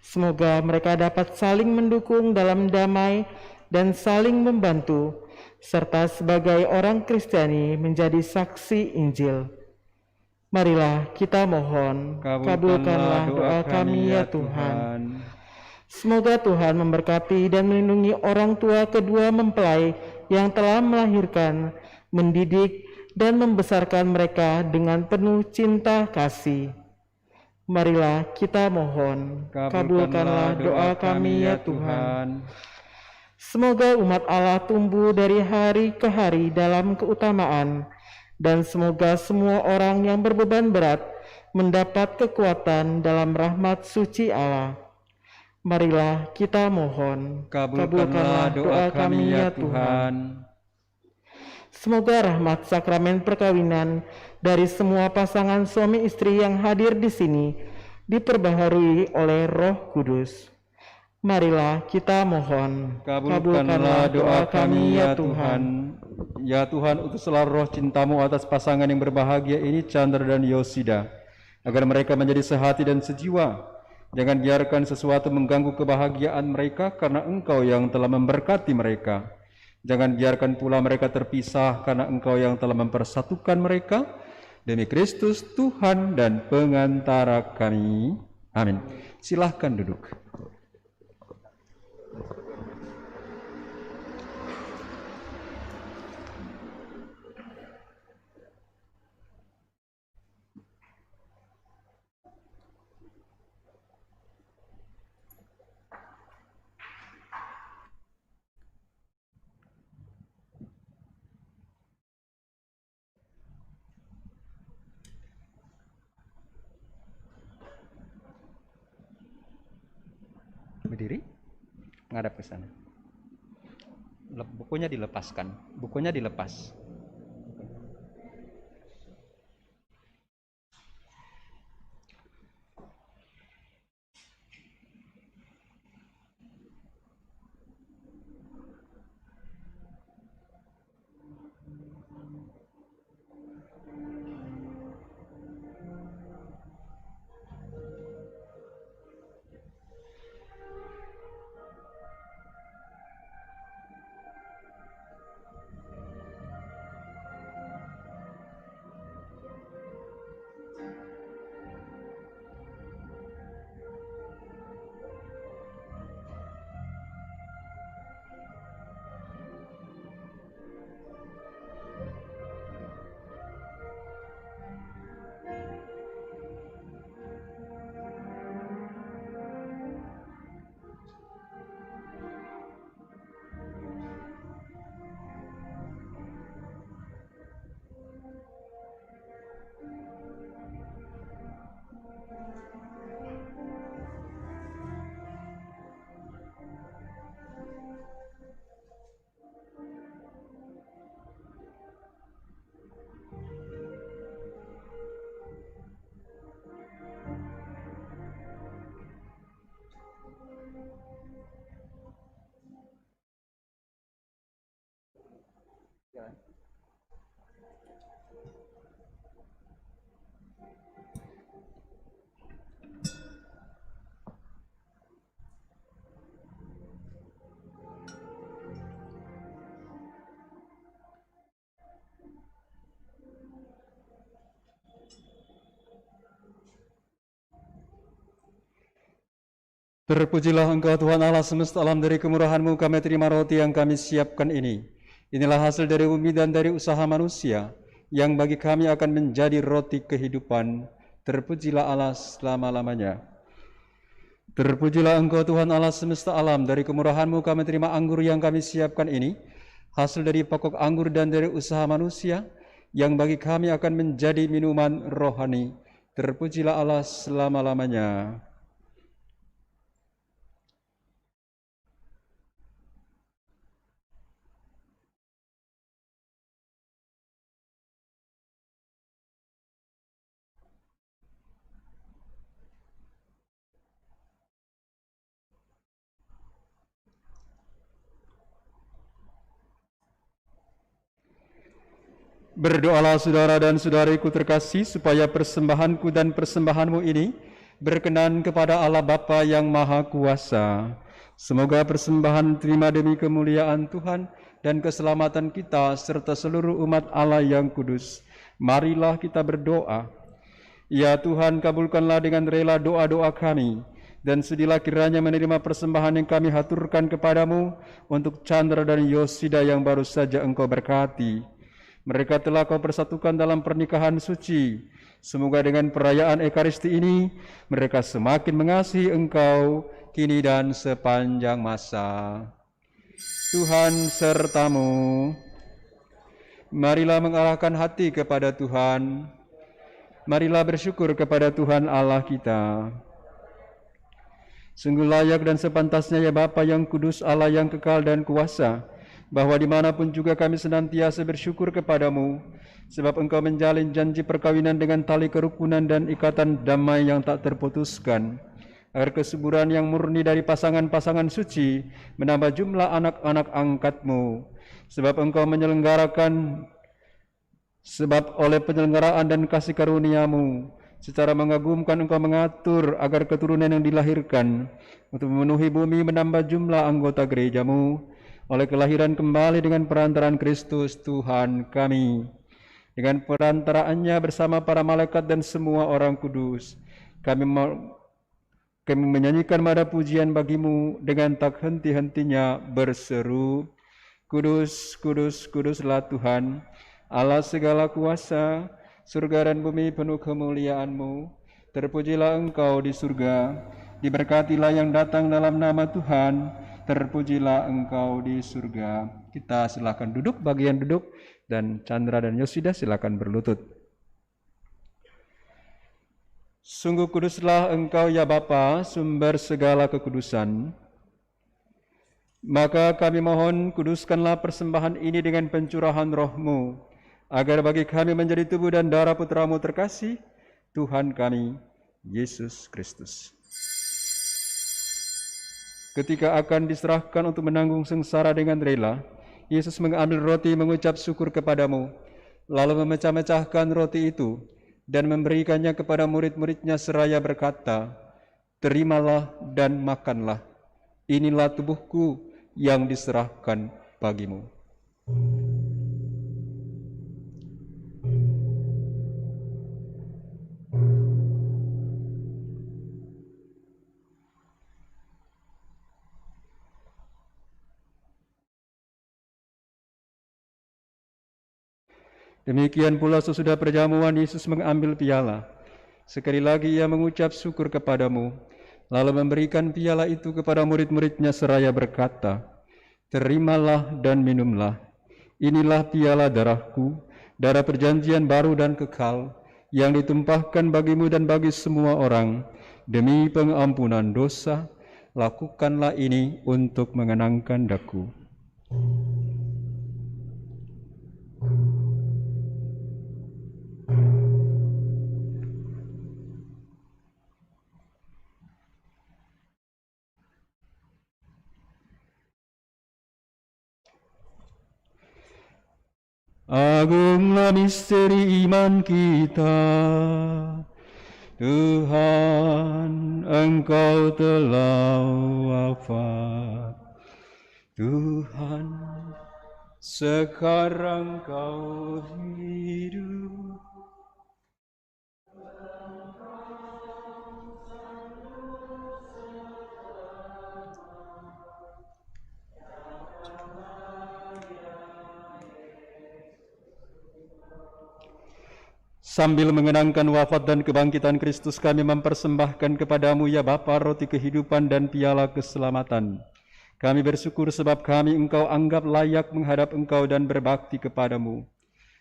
Semoga mereka dapat saling mendukung dalam damai dan saling membantu, serta sebagai orang Kristiani menjadi saksi Injil. Marilah kita mohon, kabulkanlah doa kami ya Tuhan. Semoga Tuhan memberkati dan melindungi orang tua kedua mempelai yang telah melahirkan, mendidik, dan membesarkan mereka dengan penuh cinta kasih. Marilah kita mohon, kabulkanlah doa kami ya Tuhan. Semoga umat Allah tumbuh dari hari ke hari dalam keutamaan, dan semoga semua orang yang berbeban berat mendapat kekuatan dalam rahmat suci Allah. Marilah kita mohon, kabulkanlah doa kami ya Tuhan. Semoga rahmat sakramen perkawinan dari semua pasangan suami istri yang hadir di sini diperbaharui oleh Roh Kudus. Marilah kita mohon, kabulkanlah doa kami ya Tuhan. Ya Tuhan, utuslah roh cintamu atas pasangan yang berbahagia ini, Chandra dan Yosida. agar mereka menjadi sehati dan sejiwa. Jangan biarkan sesuatu mengganggu kebahagiaan mereka, karena Engkau yang telah memberkati mereka. Jangan biarkan pula mereka terpisah, karena Engkau yang telah mempersatukan mereka. Demi Kristus Tuhan dan pengantara kami. Amin. Silahkan duduk. Berdiri, menghadap ke sana. Bukunya dilepaskan, bukunya dilepas. Terpujilah Engkau Tuhan Allah semesta alam, dari kemurahan-Mu kami terima roti yang kami siapkan ini. Inilah hasil dari bumi dan dari usaha manusia, yang bagi kami akan menjadi roti kehidupan. Terpujilah Allah selama-lamanya. Terpujilah Engkau Tuhan Allah semesta alam, dari kemurahan-Mu kami terima anggur yang kami siapkan ini, hasil dari pokok anggur dan dari usaha manusia, yang bagi kami akan menjadi minuman rohani. Terpujilah Allah selama-lamanya. Berdoalah saudara dan saudariku terkasih, supaya persembahanku dan persembahanmu ini berkenan kepada Allah Bapa yang Maha Kuasa. Semoga persembahan terima demi kemuliaan Tuhan dan keselamatan kita serta seluruh umat Allah yang kudus. Marilah kita berdoa. Ya Tuhan, kabulkanlah dengan rela doa-doa kami, dan sudilah kiranya menerima persembahan yang kami haturkan kepadamu untuk Chandra dan Yosida yang baru saja Engkau berkati. Mereka telah Kau persatukan dalam pernikahan suci. Semoga dengan perayaan Ekaristi ini, mereka semakin mengasihi Engkau kini dan sepanjang masa. Tuhan sertamu. Marilah mengarahkan hati kepada Tuhan. Marilah bersyukur kepada Tuhan Allah kita. Sungguh layak dan sepantasnya ya Bapa yang kudus, Allah yang kekal dan kuasa, bahwa dimanapun juga kami senantiasa bersyukur kepadamu, sebab Engkau menjalin janji perkawinan dengan tali kerukunan dan ikatan damai yang tak terputuskan, agar kesuburan yang murni dari pasangan-pasangan suci menambah jumlah anak-anak angkat-Mu, sebab oleh penyelenggaraan dan kasih karunia-Mu, Secara mengagumkan Engkau mengatur agar keturunan yang dilahirkan untuk memenuhi bumi menambah jumlah anggota gerejamu oleh kelahiran kembali dengan perantaraan Kristus Tuhan kami. Dengan perantaraannya bersama para malaikat dan semua orang kudus, kami menyanyikan nada pujian bagimu dengan tak henti-hentinya berseru, Kudus, kudus, kuduslah Tuhan, Allah segala kuasa, surga dan bumi penuh kemuliaan-Mu. Terpujilah Engkau di surga, diberkatilah yang datang dalam nama Tuhan, terpujilah Engkau di surga. Kita silakan duduk, bagian duduk, dan Chandra dan Yosida silakan berlutut. Sungguh kuduslah Engkau ya Bapa, sumber segala kekudusan. Maka kami mohon kuduskanlah persembahan ini dengan pencurahan roh-Mu, agar bagi kami menjadi tubuh dan darah Putra-Mu terkasih, Tuhan kami, Yesus Kristus. Ketika akan diserahkan untuk menanggung sengsara dengan rela, Yesus mengambil roti mengucap syukur kepadamu, lalu memecah-mecahkan roti itu dan memberikannya kepada murid-muridnya seraya berkata, terimalah dan makanlah, inilah tubuhku yang diserahkan bagimu. Demikian pula sesudah perjamuan Yesus mengambil piala. Sekali lagi ia mengucap syukur kepadamu, lalu memberikan piala itu kepada murid-muridnya seraya berkata, terimalah dan minumlah. Inilah piala darahku, darah perjanjian baru dan kekal, yang ditumpahkan bagimu dan bagi semua orang, demi pengampunan dosa. Lakukanlah ini untuk mengenangkan daku. Agunglah misteri iman kita, Tuhan, Engkau telah wafat. Tuhan, sekarang Kau hidup. Sambil mengenangkan wafat dan kebangkitan Kristus, kami mempersembahkan kepadamu ya Bapa roti kehidupan dan piala keselamatan. Kami bersyukur sebab kami Engkau anggap layak menghadap Engkau dan berbakti kepadamu.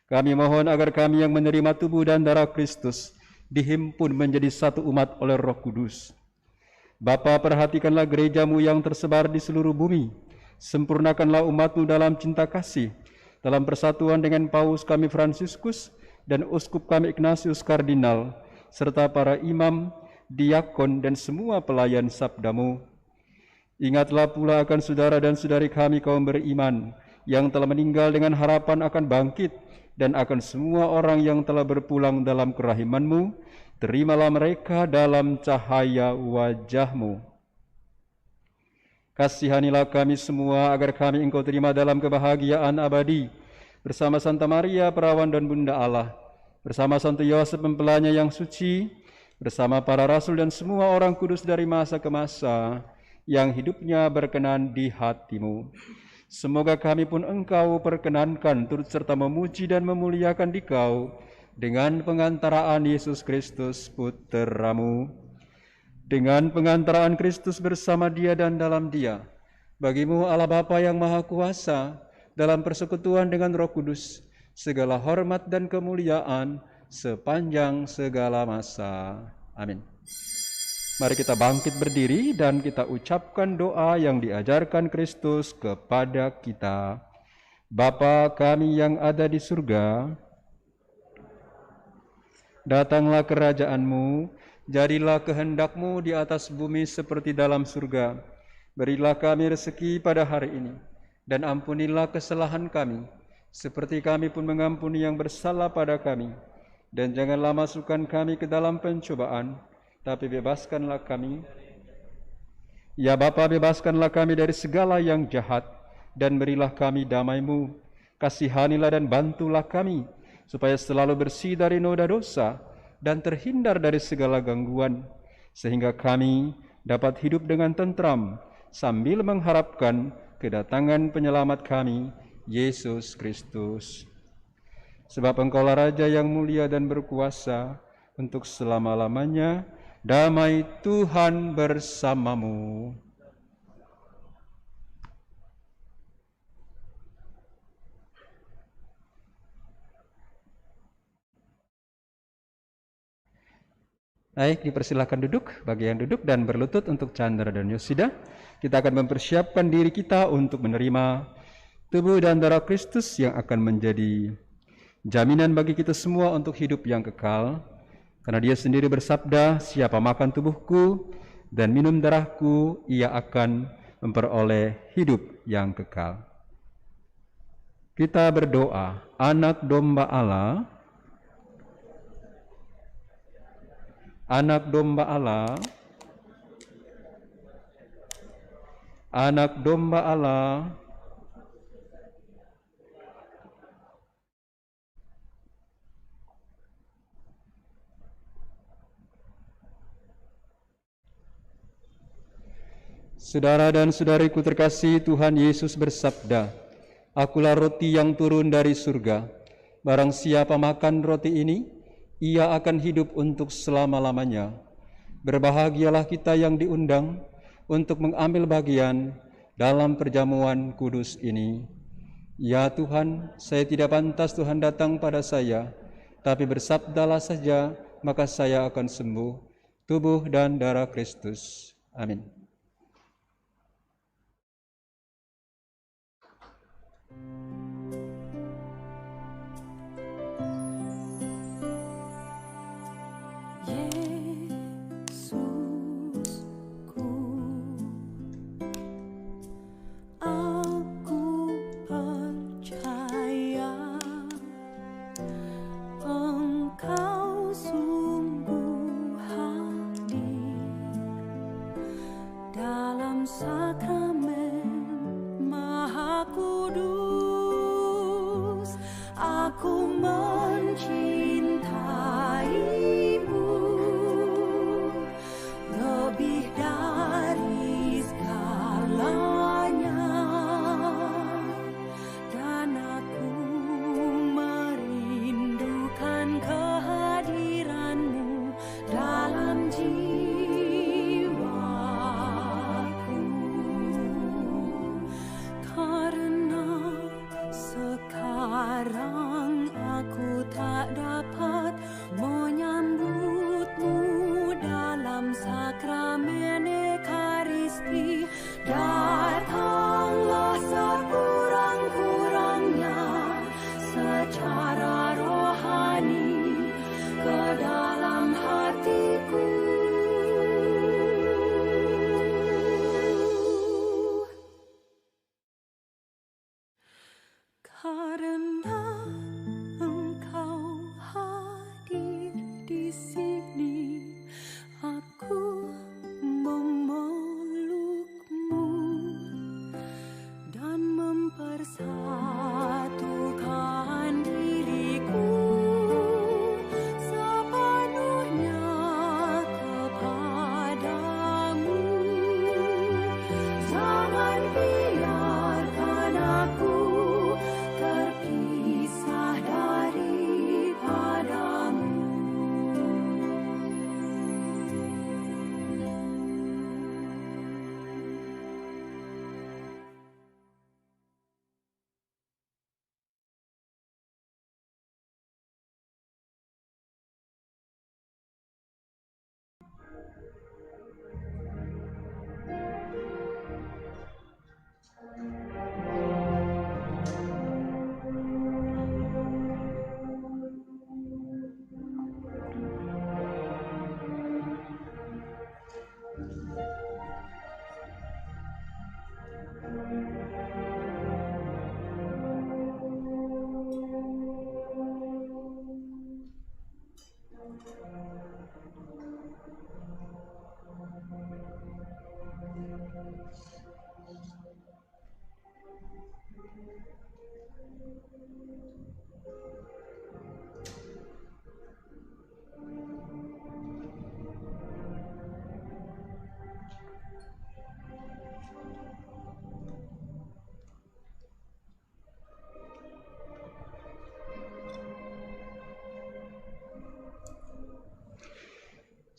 Kami mohon agar kami yang menerima tubuh dan darah Kristus dihimpun menjadi satu umat oleh Roh Kudus. Bapa, perhatikanlah gerejamu yang tersebar di seluruh bumi. Sempurnakanlah umatmu dalam cinta kasih, dalam persatuan dengan Paus kami Fransiskus dan Uskup kami Ignatius Kardinal, serta para imam, diakon, dan semua pelayan sabdamu. Ingatlah pula akan saudara dan saudari kami kaum beriman, yang telah meninggal dengan harapan akan bangkit, dan akan semua orang yang telah berpulang dalam kerahiman-Mu. Terimalah mereka dalam cahaya wajah-Mu. Kasihanilah kami semua, agar kami Engkau terima dalam kebahagiaan abadi, bersama Santa Maria, Perawan dan Bunda Allah, bersama Santo Yosef mempelainya yang suci, bersama para rasul dan semua orang kudus dari masa ke masa, yang hidupnya berkenan di hati-Mu. Semoga kami pun Engkau perkenankan turut serta memuji dan memuliakan Dikau dengan pengantaraan Yesus Kristus Putra-Mu. Dengan pengantaraan Kristus bersama Dia dan dalam Dia, bagimu Allah Bapa yang Maha Kuasa, dalam persekutuan dengan Roh Kudus, segala hormat dan kemuliaan sepanjang segala masa. Amin. Mari kita bangkit berdiri dan kita ucapkan doa yang diajarkan Kristus kepada kita. Bapa kami yang ada di surga, datanglah kerajaan-Mu, jadilah kehendak-Mu di atas bumi seperti dalam surga. Berilah kami rezeki pada hari ini, dan ampunilah kesalahan kami, seperti kami pun mengampuni yang bersalah pada kami. Dan janganlah masukkan kami ke dalam pencobaan, tapi bebaskanlah kami. Ya Bapa, bebaskanlah kami dari segala yang jahat, dan berilah kami damai-Mu. Kasihanilah dan bantulah kami, supaya selalu bersih dari noda dosa, dan terhindar dari segala gangguan, sehingga kami dapat hidup dengan tentram, sambil mengharapkan kedatangan penyelamat kami, Yesus Kristus. Sebab Engkaulah Raja yang mulia dan berkuasa untuk selama-lamanya. Damai Tuhan bersamamu. Baik, dipersilahkan duduk bagi yang duduk dan berlutut untuk Chandra dan Yosida. Kita akan mempersiapkan diri kita untuk menerima tubuh dan darah Kristus yang akan menjadi jaminan bagi kita semua untuk hidup yang kekal. Karena Dia sendiri bersabda, siapa makan tubuhku dan minum darahku, ia akan memperoleh hidup yang kekal. Kita berdoa, Anak Domba Allah, Anak Domba Allah, Anak Domba Allah, Saudara dan saudariku terkasih, Tuhan Yesus bersabda, Akulah roti yang turun dari surga. Barang siapa makan roti ini, ia akan hidup untuk selama-lamanya. Berbahagialah kita yang diundang untuk mengambil bagian dalam perjamuan kudus ini. Ya Tuhan, saya tidak pantas Tuhan datang pada saya, tapi bersabdalah saja, maka saya akan sembuh. Tubuh dan darah Kristus. Amin.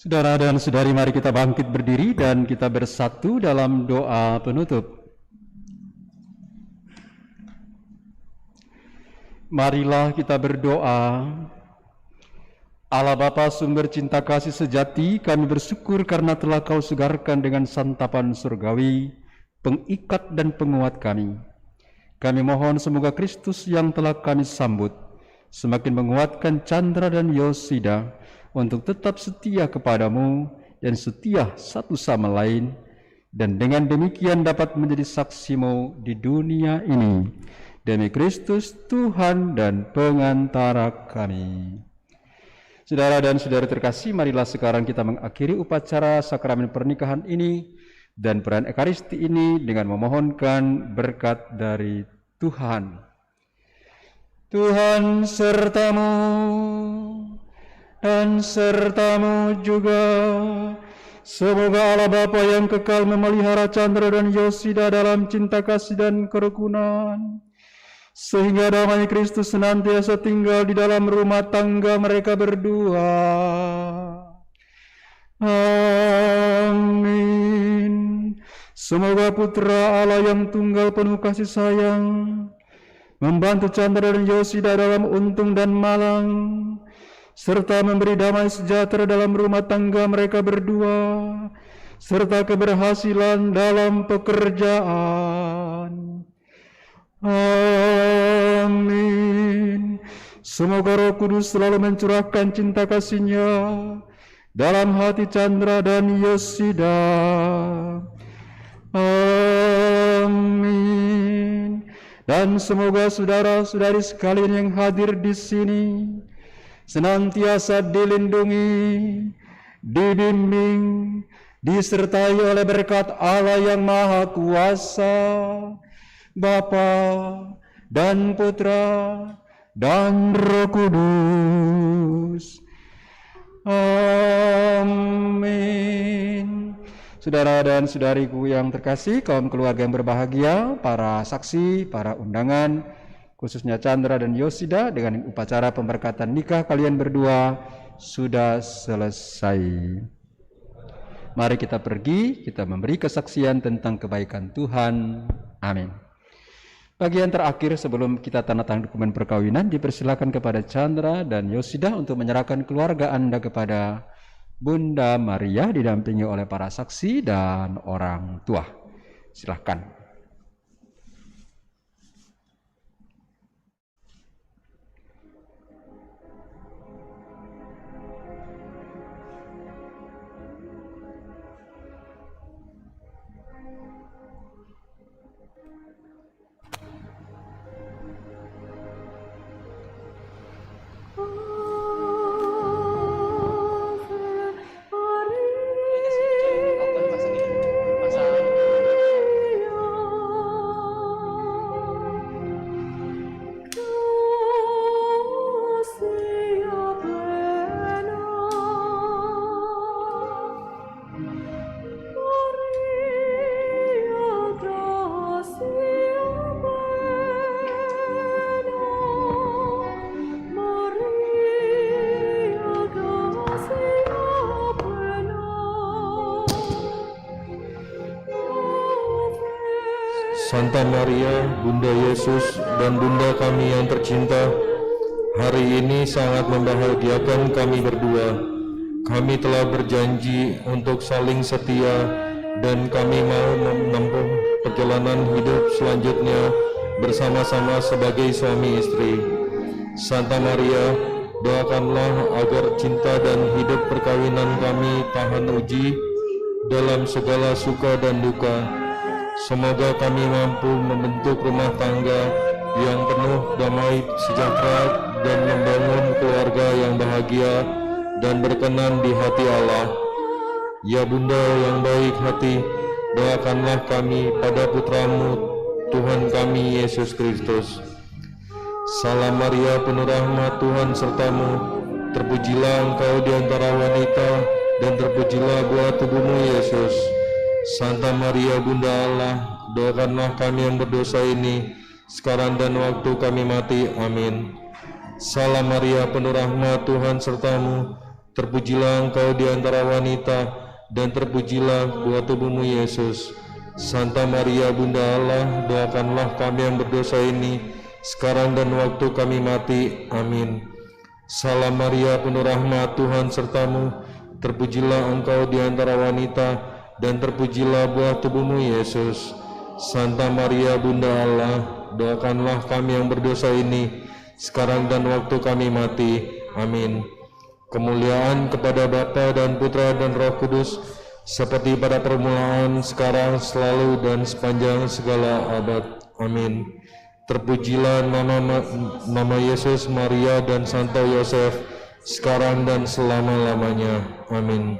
Saudara dan saudari, mari kita bangkit berdiri dan kita bersatu dalam doa penutup. Marilah kita berdoa. Allah Bapa sumber cinta kasih sejati, kami bersyukur karena telah Kau segarkan dengan santapan surgawi, pengikat dan penguat kami. Kami mohon semoga Kristus yang telah kami sambut semakin menguatkan Chandra dan Yosida untuk tetap setia kepadamu dan setia satu sama lain, dan dengan demikian dapat menjadi saksimu di dunia ini. Demi Kristus Tuhan dan pengantara kami. Saudara dan saudari terkasih, marilah sekarang kita mengakhiri upacara sakramen pernikahan ini dan perayaan Ekaristi ini dengan memohonkan berkat dari Tuhan. Tuhan sertamu dan sertamu juga. Semoga Allah Bapa yang kekal memelihara Chandra dan Yosida dalam cinta kasih dan kerukunan, sehingga damai Kristus senantiasa tinggal di dalam rumah tangga mereka berdua. Amin. Semoga Putra Allah yang tunggal penuh kasih sayang membantu Chandra dan Yosida dalam untung dan malang, serta memberi damai sejahtera dalam rumah tangga mereka berdua, serta keberhasilan dalam pekerjaan. Amin. Semoga Roh Kudus selalu mencurahkan cinta kasih-Nya dalam hati Chandra dan Yosida. Amin. Dan semoga saudara-saudari sekalian yang hadir di sini senantiasa dilindungi, dibimbing, disertai oleh berkat Allah yang Maha Kuasa, Bapa dan Putra dan Roh Kudus. Amin. Saudara dan saudariku yang terkasih, kaum keluarga yang berbahagia, para saksi, para undangan, khususnya Chandra dan Yosida, dengan upacara pemberkatan nikah kalian berdua sudah selesai. Mari kita pergi, kita memberi kesaksian tentang kebaikan Tuhan. Amin. Bagian terakhir sebelum kita tanda tangan dokumen perkawinan, dipersilakan kepada Chandra dan Yosida untuk menyerahkan keluarga Anda kepada Bunda Maria didampingi oleh para saksi dan orang tua. Silakan. Santa Maria, Bunda Yesus, dan Bunda kami yang tercinta, hari ini sangat membahagiakan kami berdua. Kami telah berjanji untuk saling setia dan kami mau menempuh perjalanan hidup selanjutnya bersama-sama sebagai suami istri. Santa Maria, doakanlah agar cinta dan hidup perkawinan kami tahan uji dalam segala suka dan duka. Semoga kami mampu membentuk rumah tangga yang penuh damai sejahtera dan membangun keluarga yang bahagia dan berkenan di hati Allah. Ya Bunda yang baik hati, doakanlah kami pada Putramu, Tuhan kami Yesus Kristus. Salam Maria, penuh rahmat, Tuhan sertamu. Terpujilah engkau di antara wanita, dan terpujilah buah tubuhmu Yesus. Santa Maria Bunda Allah, doakanlah kami yang berdosa ini, sekarang dan waktu kami mati. Amin. Salam Maria, penuh rahmat, Tuhan sertamu. Terpujilah engkau di antara wanita, dan terpujilah buah tubuhmu Yesus. Santa Maria Bunda Allah, doakanlah kami yang berdosa ini, sekarang dan waktu kami mati. Amin. Salam Maria, penuh rahmat, Tuhan sertamu. Terpujilah engkau di antara wanita, dan terpujilah buah tubuhmu Yesus. Santa Maria Bunda Allah, doakanlah kami yang berdosa ini, sekarang dan waktu kami mati. Amin. Kemuliaan kepada Bapa dan Putra dan Roh Kudus, seperti pada permulaan, sekarang, selalu, dan sepanjang segala abad. Amin. Terpujilah nama Yesus, Maria, dan Santo Yosef, sekarang dan selama-lamanya. Amin.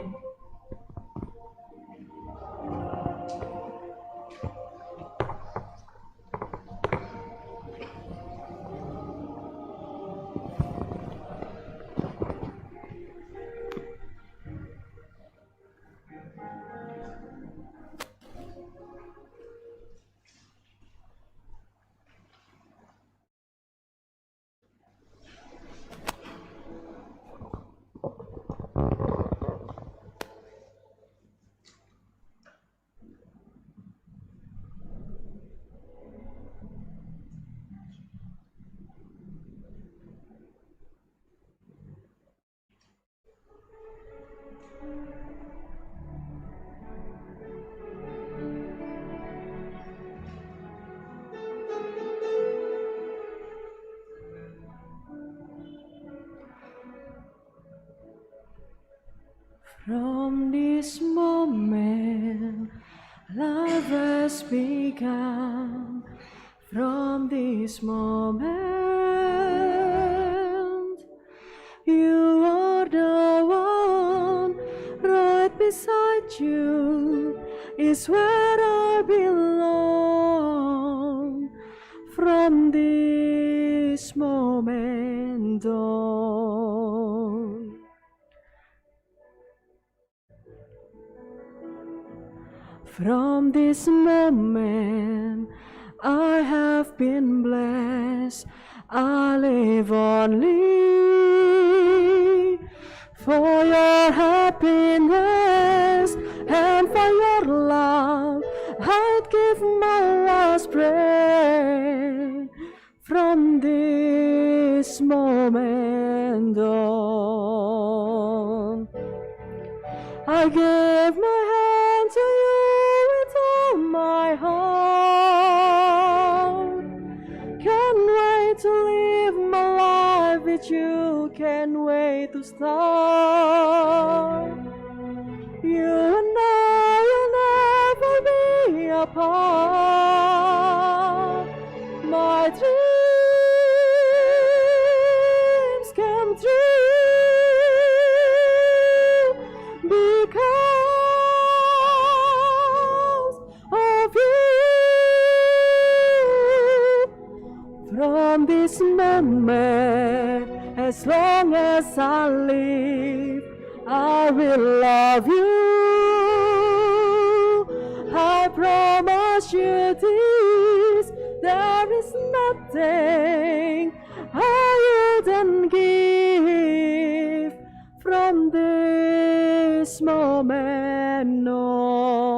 From this moment, love has begun. From this moment, you are the one. Right beside you is where I belong. From this moment on. From this moment, I have been blessed. I live only for your happiness and for your love. I'd give my last breath. From this moment on, I give my hand to you with all my heart. Can't wait to live my life with you, can't wait to start. You and I will never be apart. My dreams come true because of you. From this moment, as long as I live, I will love you. I promise you this, there is nothing I wouldn't give. From this moment on.